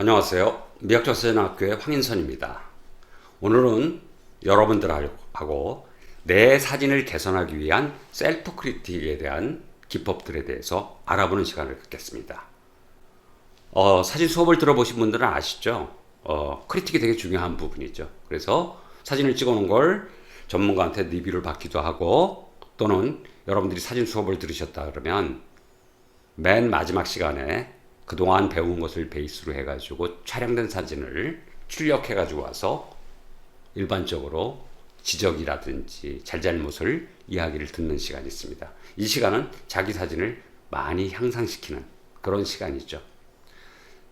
안녕하세요. 미학조사전학교의 황인선입니다. 오늘은 여러분들하고 내 사진을 개선하기 위한 셀프 크리틱에 대한 기법들에 대해서 알아보는 시간을 갖겠습니다. 사진 수업을 들어보신 분들은 아시죠? 크리틱이 되게 중요한 부분이죠. 그래서 사진을 찍어 놓은 걸 전문가한테 리뷰를 받기도 하고, 또는 여러분들이 사진 수업을 들으셨다 그러면 맨 마지막 시간에 그동안 배운 것을 베이스로 해가지고 촬영된 사진을 출력해가지고 와서 일반적으로 지적이라든지 잘잘못을 이야기를 듣는 시간이 있습니다. 이 시간은 자기 사진을 많이 향상시키는 그런 시간이죠.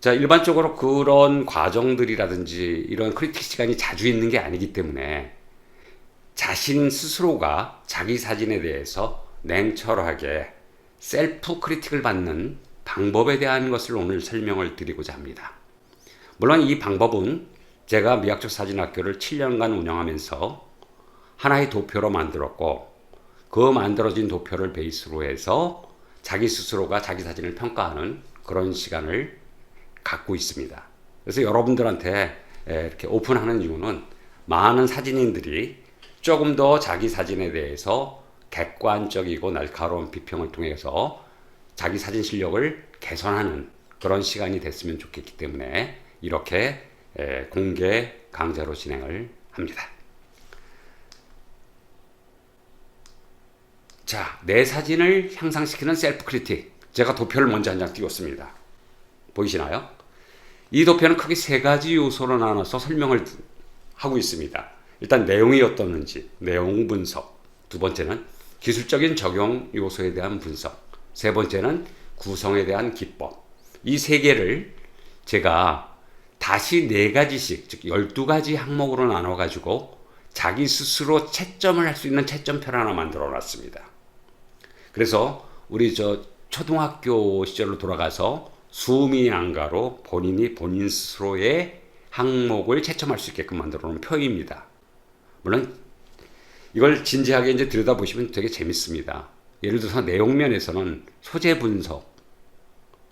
자, 일반적으로 그런 과정들이라든지 이런 크리틱 시간이 자주 있는 게 아니기 때문에 자신 스스로가 자기 사진에 대해서 냉철하게 셀프 크리틱을 받는 방법에 대한 것을 오늘 설명을 드리고자 합니다. 물론 이 방법은 제가 미학적 사진학교를 7년간 운영하면서 하나의 도표로 만들었고, 그 만들어진 도표를 베이스로 해서 자기 스스로가 자기 사진을 평가하는 그런 시간을 갖고 있습니다. 그래서 여러분들한테 이렇게 오픈하는 이유는 많은 사진인들이 조금 더 자기 사진에 대해서 객관적이고 날카로운 비평을 통해서 자기 사진 실력을 개선하는 그런 시간이 됐으면 좋겠기 때문에 이렇게 공개 강좌로 진행을 합니다. 자, 내 사진을 향상시키는 셀프 크리틱. 제가 도표를 먼저 한 장 띄웠습니다. 보이시나요? 이 도표는 크게 세 가지 요소로 나눠서 설명을 하고 있습니다. 일단 내용이 어떻는지, 내용 분석. 두 번째는 기술적인 적용 요소에 대한 분석. 세 번째는 구성에 대한 기법. 이 세 개를 제가 다시 네 가지씩, 즉 12가지 항목으로 나눠가지고 자기 스스로 채점을 할 수 있는 채점표를 하나 만들어 놨습니다. 그래서 우리 초등학교 시절로 돌아가서 수미양가로 본인 스스로의 항목을 채점할 수 있게끔 만들어 놓은 표입니다. 물론 이걸 진지하게 이제 들여다보시면 되게 재밌습니다. 예를 들어서 내용면에서는 소재 분석,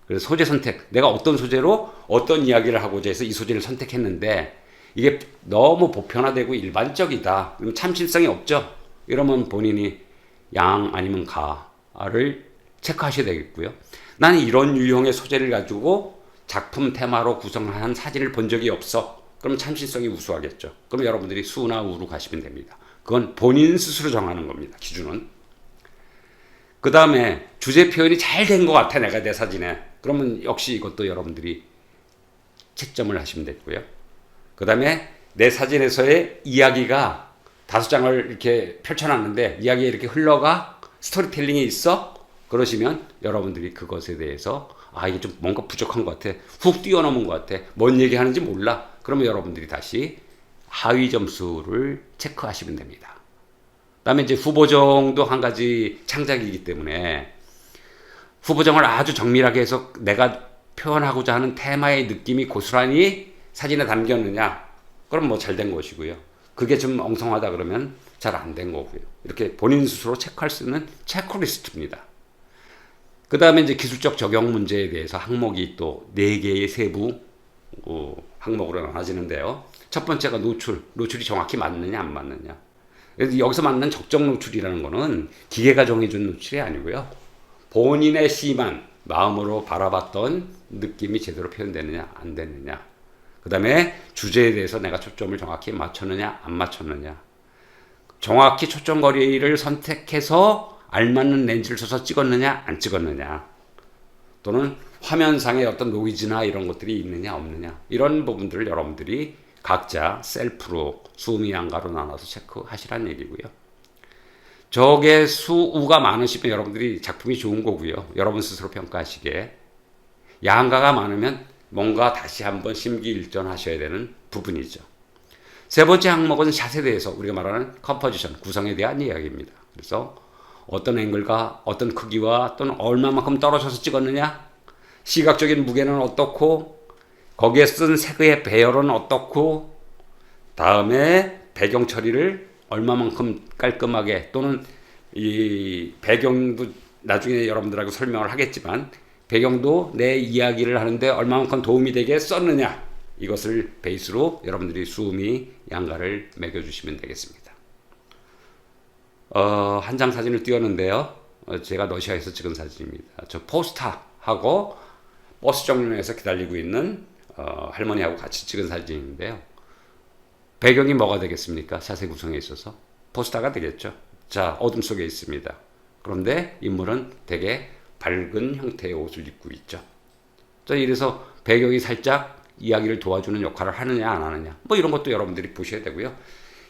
그래서 소재 선택, 내가 어떤 소재로 어떤 이야기를 하고자 해서 이 소재를 선택했는데 이게 너무 보편화되고 일반적이다, 그럼 참신성이 없죠. 이러면 본인이 양 아니면 가를 체크하셔야 되겠고요. 나는 이런 유형의 소재를 가지고 작품 테마로 구성한 사진을 본 적이 없어. 그럼 참신성이 우수하겠죠. 그럼 여러분들이 수나 우로 가시면 됩니다. 그건 본인 스스로 정하는 겁니다. 기준은. 그 다음에 주제 표현이 잘 된 것 같아, 내가 내 사진에. 그러면 역시 이것도 여러분들이 채점을 하시면 되고요. 그 다음에 내 사진에서의 이야기가 5장을 이렇게 펼쳐놨는데 이야기가 이렇게 흘러가, 스토리텔링이 있어? 그러시면 여러분들이 그것에 대해서 이게 좀 뭔가 부족한 것 같아, 훅 뛰어넘은 것 같아, 뭔 얘기하는지 몰라. 그러면 여러분들이 다시 하위 점수를 체크하시면 됩니다. 그다음에 이제 후보정도 한 가지 창작이기 때문에 후보정을 아주 정밀하게 해서 내가 표현하고자 하는 테마의 느낌이 고스란히 사진에 담겼느냐, 그럼 뭐 잘 된 것이고요. 그게 좀 엉성하다 그러면 잘 안 된 거고요. 이렇게 본인 스스로 체크할 수 있는 체크리스트입니다. 그 다음에 이제 기술적 적용 문제에 대해서 항목이 또 4개의 세부 항목으로 나눠지는데요. 첫 번째가 노출이 정확히 맞느냐 안 맞느냐. 여기서 맞는 적정 노출이라는 거는 기계가 정해준 노출이 아니고요. 본인의 시만 마음으로 바라봤던 느낌이 제대로 표현되느냐 안 되느냐. 그 다음에 주제에 대해서 내가 초점을 정확히 맞췄느냐 안 맞췄느냐. 정확히 초점거리를 선택해서 알맞는 렌즈를 써서 찍었느냐 안 찍었느냐. 또는 화면상에 어떤 노이즈나 이런 것들이 있느냐 없느냐. 이런 부분들을 여러분들이 각자 셀프로 수미양가로 나눠서 체크하시라는 얘기고요. 적의 수우가 많으시면 여러분들이 작품이 좋은 거고요. 여러분 스스로 평가하시기에. 양가가 많으면 뭔가 다시 한번 심기일전하셔야 되는 부분이죠. 세 번째 항목은 샷에 대해서 우리가 말하는 컴포지션, 구성에 대한 이야기입니다. 그래서 어떤 앵글과 어떤 크기와 또는 얼마만큼 떨어져서 찍었느냐, 시각적인 무게는 어떻고, 거기에 쓴 색의 배열은 어떻고, 다음에 배경 처리를 얼마만큼 깔끔하게, 또는 이 배경도 나중에 여러분들하고 설명을 하겠지만 배경도 내 이야기를 하는데 얼마만큼 도움이 되게 썼느냐, 이것을 베이스로 여러분들이 수미 양가를 매겨주시면 되겠습니다. 한 장 사진을 띄웠는데요. 제가 러시아에서 찍은 사진입니다. 저 포스타하고 버스 정류장에서 기다리고 있는 할머니하고 같이 찍은 사진인데요. 배경이 뭐가 되겠습니까? 자세 구성에 있어서 포스타가 되겠죠. 자, 어둠 속에 있습니다. 그런데 인물은 되게 밝은 형태의 옷을 입고 있죠. 자, 이래서 배경이 살짝 이야기를 도와주는 역할을 하느냐 안 하느냐, 뭐 이런 것도 여러분들이 보셔야 되고요.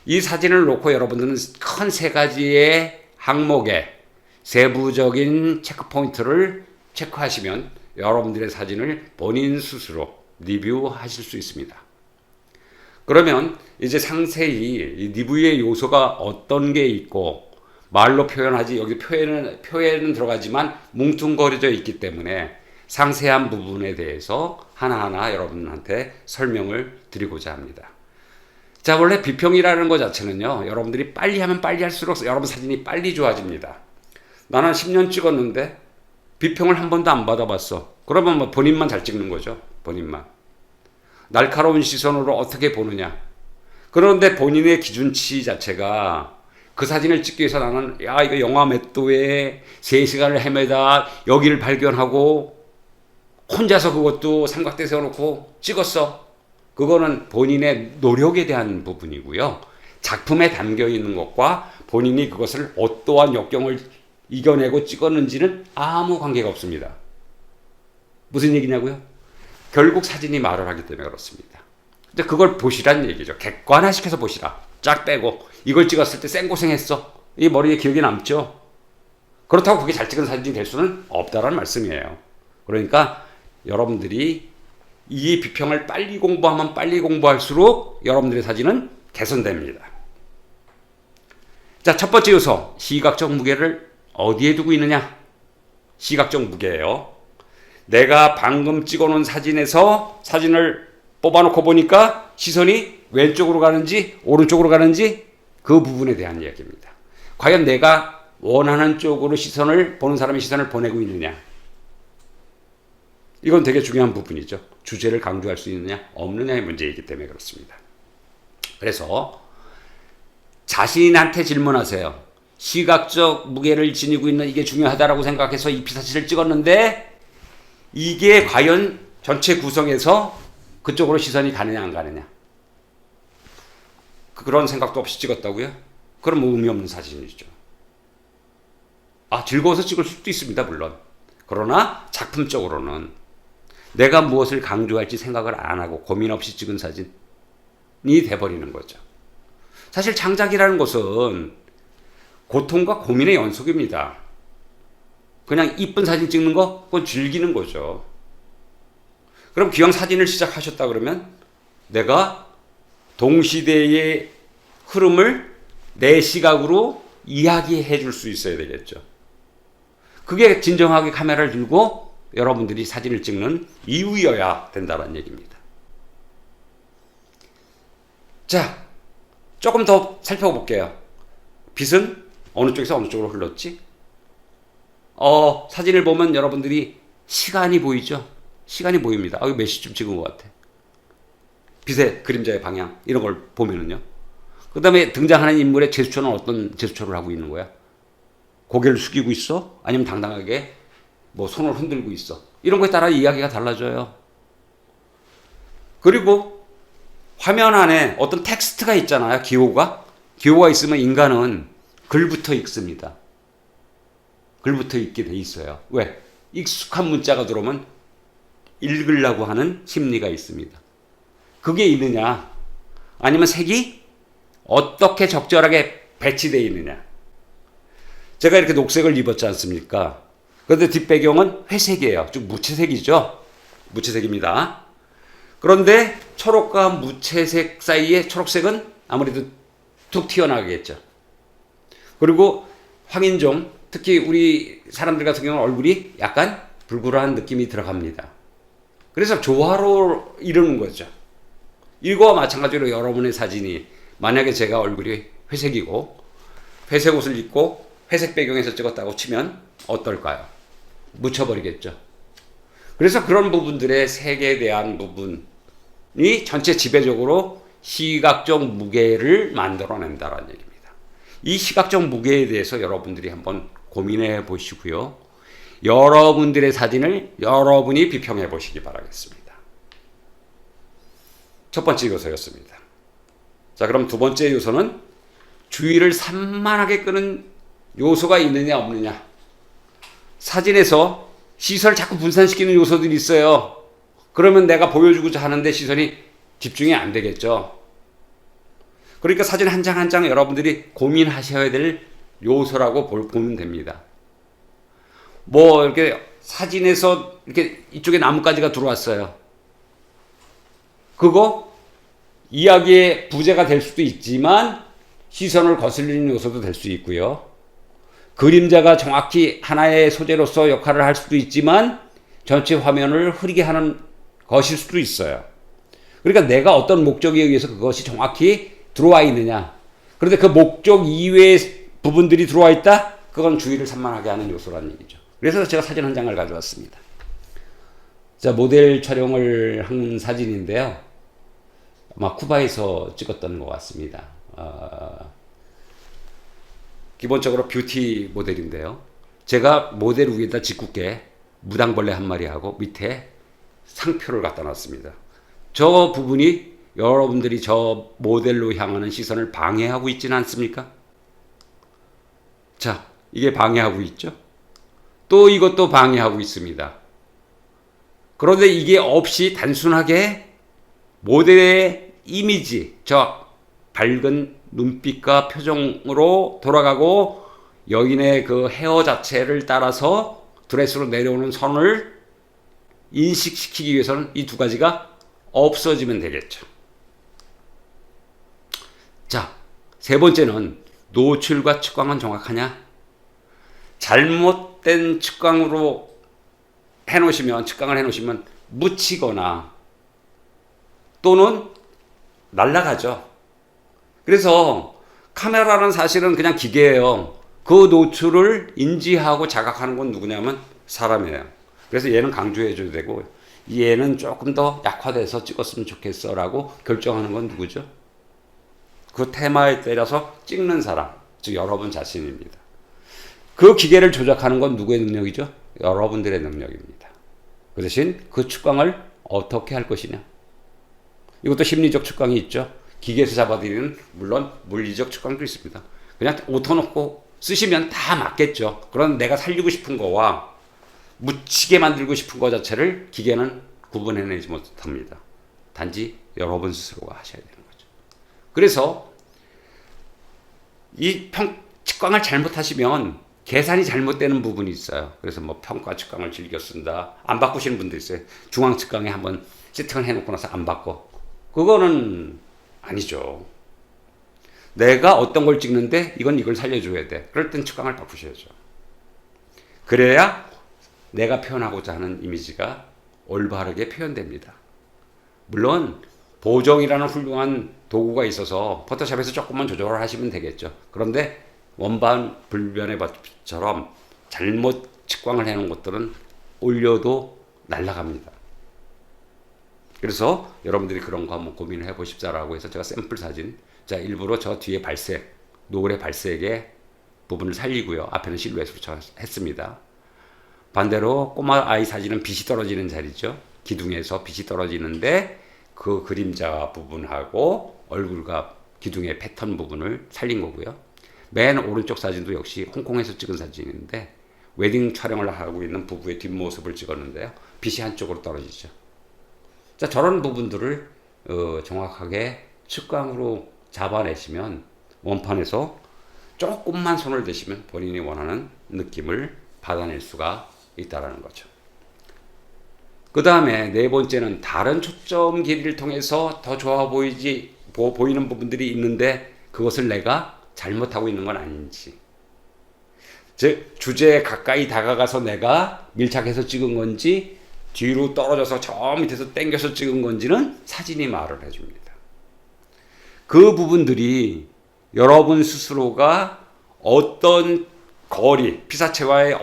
이 사진을 놓고 여러분들은 큰 세 가지의 항목에 세부적인 체크포인트를 체크하시면 여러분들의 사진을 본인 스스로 리뷰하실 수 있습니다. 그러면 이제 상세히 이 리뷰의 요소가 어떤 게 있고, 말로 표현하지, 여기 표현은 들어가지만 뭉뚱거려져 있기 때문에 상세한 부분에 대해서 하나하나 여러분한테 설명을 드리고자 합니다. 자, 원래 비평이라는 것 자체는요, 여러분들이 빨리 하면 빨리 할수록 여러분 사진이 빨리 좋아집니다. 나는 10년 찍었는데 비평을 한 번도 안 받아봤어. 그러면 뭐 본인만 잘 찍는 거죠. 본인만. 날카로운 시선으로 어떻게 보느냐. 그런데 본인의 기준치 자체가 그 사진을 찍기 위해서 나는 이거 영화 몇 도에 3시간을 헤매다 여기를 발견하고 혼자서 그것도 삼각대 세워놓고 찍었어. 그거는 본인의 노력에 대한 부분이고요. 작품에 담겨 있는 것과 본인이 그것을 어떠한 역경을 이겨내고 찍었는지는 아무 관계가 없습니다. 무슨 얘기냐고요? 결국 사진이 말을 하기 때문에 그렇습니다. 근데 그걸 보시란 얘기죠. 객관화시켜서 보시라. 쫙 빼고 이걸 찍었을 때 생고생했어. 이 머리에 기억이 남죠. 그렇다고 그게 잘 찍은 사진이 될 수는 없다라는 말씀이에요. 그러니까 여러분들이 이 비평을 빨리 공부하면 빨리 공부할수록 여러분들의 사진은 개선됩니다. 자, 첫 번째 요소, 시각적 무게를 어디에 두고 있느냐? 시각적 무게예요. 내가 방금 찍어놓은 사진에서 사진을 뽑아놓고 보니까 시선이 왼쪽으로 가는지 오른쪽으로 가는지 그 부분에 대한 이야기입니다. 과연 내가 원하는 쪽으로 보는 사람의 시선을 보내고 있느냐? 이건 되게 중요한 부분이죠. 주제를 강조할 수 있느냐 없느냐의 문제이기 때문에 그렇습니다. 그래서 자신한테 질문하세요. 시각적 무게를 지니고 있는 이게 중요하다라고 생각해서 이 피사체를 찍었는데 이게 과연 전체 구성에서 그쪽으로 시선이 가느냐 안 가느냐. 그런 생각도 없이 찍었다고요? 그럼 의미 없는 사진이죠. 즐거워서 찍을 수도 있습니다. 물론. 그러나 작품적으로는 내가 무엇을 강조할지 생각을 안 하고 고민 없이 찍은 사진이 돼버리는 거죠. 사실 창작이라는 것은 고통과 고민의 연속입니다. 그냥 이쁜 사진 찍는 거, 그건 즐기는 거죠. 그럼 기왕 사진을 시작하셨다 그러면 내가 동시대의 흐름을 내 시각으로 이야기해 줄 수 있어야 되겠죠. 그게 진정하게 카메라를 들고 여러분들이 사진을 찍는 이유여야 된다는 얘기입니다. 자, 조금 더 살펴볼게요. 빛은 어느 쪽에서 어느 쪽으로 흘렀지? 사진을 보면 여러분들이 시간이 보이죠? 시간이 보입니다. 몇 시쯤 찍은 것 같아. 빛의 그림자의 방향 이런 걸 보면은요. 그 다음에 등장하는 인물의 제스처는 어떤 제스처를 하고 있는 거야? 고개를 숙이고 있어? 아니면 당당하게 뭐 손을 흔들고 있어? 이런 거에 따라 이야기가 달라져요. 그리고 화면 안에 어떤 텍스트가 있잖아요. 기호가 있으면 인간은 글부터 읽습니다. 글부터 읽게 돼 있어요. 왜? 익숙한 문자가 들어오면 읽으려고 하는 심리가 있습니다. 그게 있느냐? 아니면 색이 어떻게 적절하게 배치되어 있느냐? 제가 이렇게 녹색을 입었지 않습니까? 그런데 뒷배경은 회색이에요. 즉 무채색이죠. 무채색입니다. 그런데 초록과 무채색 사이에 초록색은 아무래도 툭 튀어나가겠죠. 그리고 황인종, 특히 우리 사람들 같은 경우는 얼굴이 약간 불굴한 느낌이 들어갑니다. 그래서 조화로 이루는 거죠. 이거와 마찬가지로 여러분의 사진이 만약에 제가 얼굴이 회색이고 회색 옷을 입고 회색 배경에서 찍었다고 치면 어떨까요? 묻혀버리겠죠. 그래서 그런 부분들의 색에 대한 부분이 전체 지배적으로 시각적 무게를 만들어낸다는 얘기입니다. 이 시각적 무게에 대해서 여러분들이 한번 고민해 보시고요. 여러분들의 사진을 여러분이 비평해 보시기 바라겠습니다. 첫 번째 요소였습니다. 자, 그럼 두 번째 요소는 주의를 산만하게 끄는 요소가 있느냐 없느냐. 사진에서 시선을 자꾸 분산시키는 요소들이 있어요. 그러면 내가 보여주고자 하는데 시선이 집중이 안 되겠죠. 그러니까 사진 한 장 한 장 여러분들이 고민하셔야 될 요소라고 보면 됩니다. 뭐 이렇게 사진에서 이렇게 이쪽에 나뭇가지가 들어왔어요. 그거 이야기의 부재가 될 수도 있지만 시선을 거슬리는 요소도 될 수 있고요. 그림자가 정확히 하나의 소재로서 역할을 할 수도 있지만 전체 화면을 흐리게 하는 것일 수도 있어요. 그러니까 내가 어떤 목적에 의해서 그것이 정확히 들어와 있느냐. 그런데 그 목적 이외의 부분들이 들어와 있다? 그건 주의를 산만하게 하는 요소라는 얘기죠. 그래서 제가 사진 한 장을 가져왔습니다. 자, 모델 촬영을 한 사진인데요. 아마 쿠바에서 찍었던 것 같습니다. 기본적으로 뷰티 모델인데요. 제가 모델 위에다 짓궂게 무당벌레 한 마리하고 밑에 상표를 갖다 놨습니다. 저 부분이 여러분들이 저 모델로 향하는 시선을 방해하고 있지는 않습니까? 자, 이게 방해하고 있죠? 또 이것도 방해하고 있습니다. 그런데 이게 없이 단순하게 모델의 이미지, 저 밝은 눈빛과 표정으로 돌아가고 여인의 그 헤어 자체를 따라서 드레스로 내려오는 선을 인식시키기 위해서는 이 두 가지가 없어지면 되겠죠. 자, 세 번째는 노출과 측광은 정확하냐? 잘못된 측광으로 측광을 해놓으시면 묻히거나 또는 날아가죠. 그래서 카메라는 사실은 그냥 기계예요. 그 노출을 인지하고 자각하는 건 누구냐면 사람이에요. 그래서 얘는 강조해줘야 되고 얘는 조금 더 약화돼서 찍었으면 좋겠어 라고 결정하는 건 누구죠? 그 테마에 따라서 찍는 사람, 즉 여러분 자신입니다. 그 기계를 조작하는 건 누구의 능력이죠? 여러분들의 능력입니다. 그 대신 그 측광을 어떻게 할 것이냐. 이것도 심리적 측광이 있죠. 기계에서 잡아들이는 물론 물리적 측광도 있습니다. 그냥 오토 놓고 쓰시면 다 맞겠죠. 그런 내가 살리고 싶은 거와 묻히게 만들고 싶은 거 자체를 기계는 구분해내지 못합니다. 단지 여러분 스스로가 하셔야 되는 거죠. 그래서 이 측광을 잘못하시면 계산이 잘못되는 부분이 있어요. 그래서 뭐 평가 측광을 즐겨 쓴다. 안 바꾸시는 분도 있어요. 중앙 측광에 한번 세팅을 해놓고 나서 안 바꿔. 그거는 아니죠. 내가 어떤 걸 찍는데 이걸 살려줘야 돼. 그럴 땐 측광을 바꾸셔야죠. 그래야 내가 표현하고자 하는 이미지가 올바르게 표현됩니다. 물론 보정이라는 훌륭한 도구가 있어서 포토샵에서 조금만 조절을 하시면 되겠죠. 그런데 원반 불변의 법처럼 잘못 측광을 해놓은 것들은 올려도 날아갑니다. 그래서 여러분들이 그런 거 한번 고민을 해보십사라고 해서 제가 샘플 사진, 자, 일부러 저 뒤에 발색, 노을의 발색의 부분을 살리고요. 앞에는 실루엣으로 했습니다. 반대로 꼬마 아이 사진은 빛이 떨어지는 자리죠. 기둥에서 빛이 떨어지는데 그 그림자 부분하고 얼굴과 기둥의 패턴 부분을 살린 거고요. 맨 오른쪽 사진도 역시 홍콩에서 찍은 사진인데 웨딩 촬영을 하고 있는 부부의 뒷모습을 찍었는데요. 빛이 한쪽으로 떨어지죠. 자, 저런 부분들을 정확하게 측광으로 잡아내시면 원판에서 조금만 손을 대시면 본인이 원하는 느낌을 받아낼 수가 있다는 거죠. 그 다음에 네 번째는 다른 초점 길이를 통해서 더 좋아 보이는 부분들이 있는데 그것을 내가 잘못하고 있는 건 아닌지. 즉, 주제에 가까이 다가가서 내가 밀착해서 찍은 건지 뒤로 떨어져서 저 밑에서 당겨서 찍은 건지는 사진이 말을 해줍니다. 그 부분들이 여러분 스스로가 어떤 거리, 피사체와의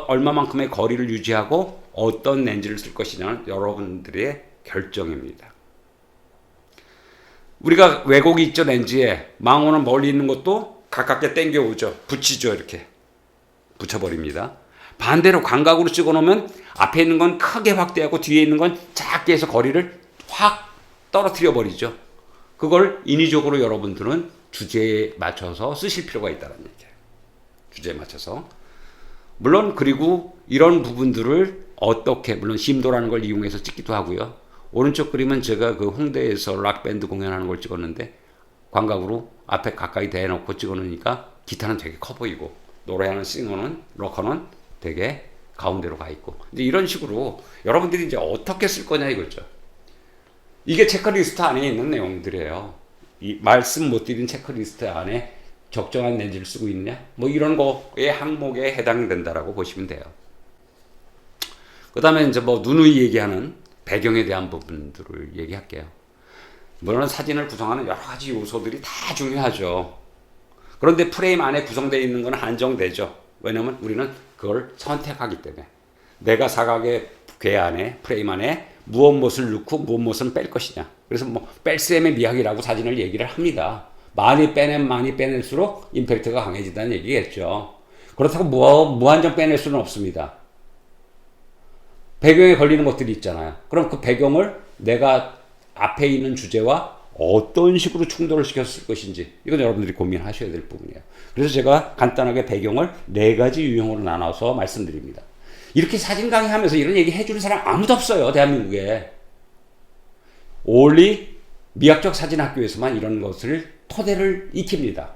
얼마만큼의 거리를 유지하고 어떤 렌즈를 쓸 것이냐는 여러분들의 결정입니다. 우리가 왜곡이 있죠. 렌즈에 망원은 멀리 있는 것도 가깝게 당겨오죠. 붙이죠. 이렇게 붙여버립니다. 반대로 광각으로 찍어놓으면 앞에 있는 건 크게 확대하고 뒤에 있는 건 작게 해서 거리를 확 떨어뜨려 버리죠. 그걸 인위적으로 여러분들은 주제에 맞춰서 쓰실 필요가 있다는 얘기예요. 주제에 맞춰서. 물론 그리고 이런 부분들을 어떻게, 물론 심도라는 걸 이용해서 찍기도 하고요. 오른쪽 그림은 제가 그 홍대에서 락밴드 공연하는 걸 찍었는데 광각으로 앞에 가까이 대놓고 찍어놓으니까 기타는 되게 커 보이고 노래하는 싱어는, 로커는 되게 가운데로 가 있고. 이제 이런 식으로 여러분들이 이제 어떻게 쓸 거냐 이거죠. 이게 체크리스트 안에 있는 내용들이에요. 이 말씀 못 드린 체크리스트 안에 적정한 렌즈를 쓰고 있느냐? 뭐 이런 거의 항목에 해당된다라고 보시면 돼요. 그 다음에 이제 뭐 누누이 얘기하는 배경에 대한 부분들을 얘기할게요. 물론 사진을 구성하는 여러 가지 요소들이 다 중요하죠. 그런데 프레임 안에 구성되어 있는 건 한정되죠. 왜냐면 우리는 그걸 선택하기 때문에. 내가 사각의 궤 안에, 프레임 안에 무엇을 넣고 무엇을 뺄 것이냐. 그래서 뭐 뺄셈의 미학이라고 사진을 얘기를 합니다. 많이 빼낼수록 임팩트가 강해진다는 얘기겠죠. 그렇다고 무한정 빼낼 수는 없습니다. 배경에 걸리는 것들이 있잖아요. 그럼 그 배경을 내가 앞에 있는 주제와 어떤 식으로 충돌을 시켰을 것인지 이건 여러분들이 고민하셔야 될 부분이에요. 그래서 제가 간단하게 배경을 4가지 유형으로 나눠서 말씀드립니다. 이렇게 사진 강의하면서 이런 얘기 해주는 사람 아무도 없어요. 대한민국에. 올리 미학적 사진학교에서만 이런 것을 토대를 익힙니다.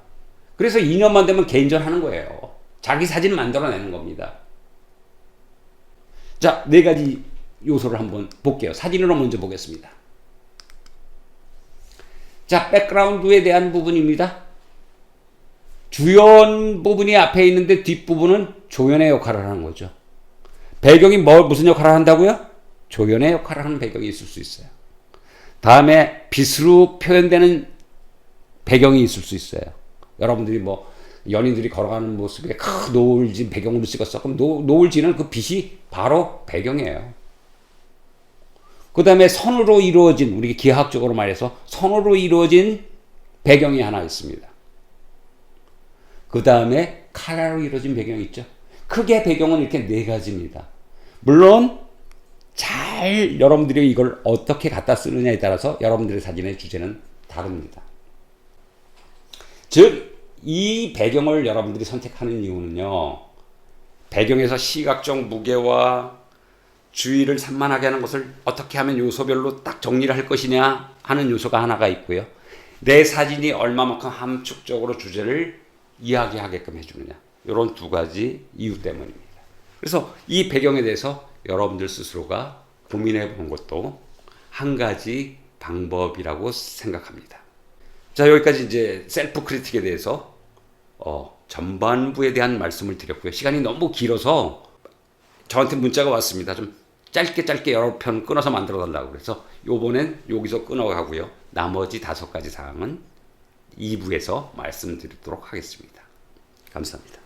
그래서 2년만 되면 개인전 하는 거예요. 자기 사진 만들어내는 겁니다. 자, 4가지 요소를 한번 볼게요. 사진으로 먼저 보겠습니다. 자, 백그라운드에 대한 부분입니다. 주연 부분이 앞에 있는데 뒷부분은 조연의 역할을 하는 거죠. 배경이 무슨 역할을 한다고요? 조연의 역할을 하는 배경이 있을 수 있어요. 다음에 빛으로 표현되는 배경이 있을 수 있어요. 여러분들이 뭐 연인들이 걸어가는 모습에 큰 노을진 배경으로 찍었어. 그럼 노을지는 그 빛이 바로 배경이에요. 그 다음에 선으로 이루어진, 우리 기하학적으로 말해서 선으로 이루어진 배경이 하나 있습니다. 그 다음에 카라로 이루어진 배경이 있죠. 크게 배경은 이렇게 4가지입니다. 물론 잘 여러분들이 이걸 어떻게 갖다 쓰느냐에 따라서 여러분들의 사진의 주제는 다릅니다. 즉, 이 배경을 여러분들이 선택하는 이유는요, 배경에서 시각적 무게와 주의를 산만하게 하는 것을 어떻게 하면 요소별로 딱 정리를 할 것이냐 하는 요소가 하나가 있고요. 내 사진이 얼마만큼 함축적으로 주제를 이야기하게끔 해주느냐. 이런 2가지 이유 때문입니다. 그래서 이 배경에 대해서 여러분들 스스로가 고민해 보는 것도 한 가지 방법이라고 생각합니다. 자, 여기까지 이제 셀프 크리틱에 대해서 전반부에 대한 말씀을 드렸고요. 시간이 너무 길어서 저한테 문자가 왔습니다. 좀 짧게 여러 편 끊어서 만들어 달라고. 그래서 요번엔 여기서 끊어가고요. 나머지 5가지 사항은 2부에서 말씀드리도록 하겠습니다. 감사합니다.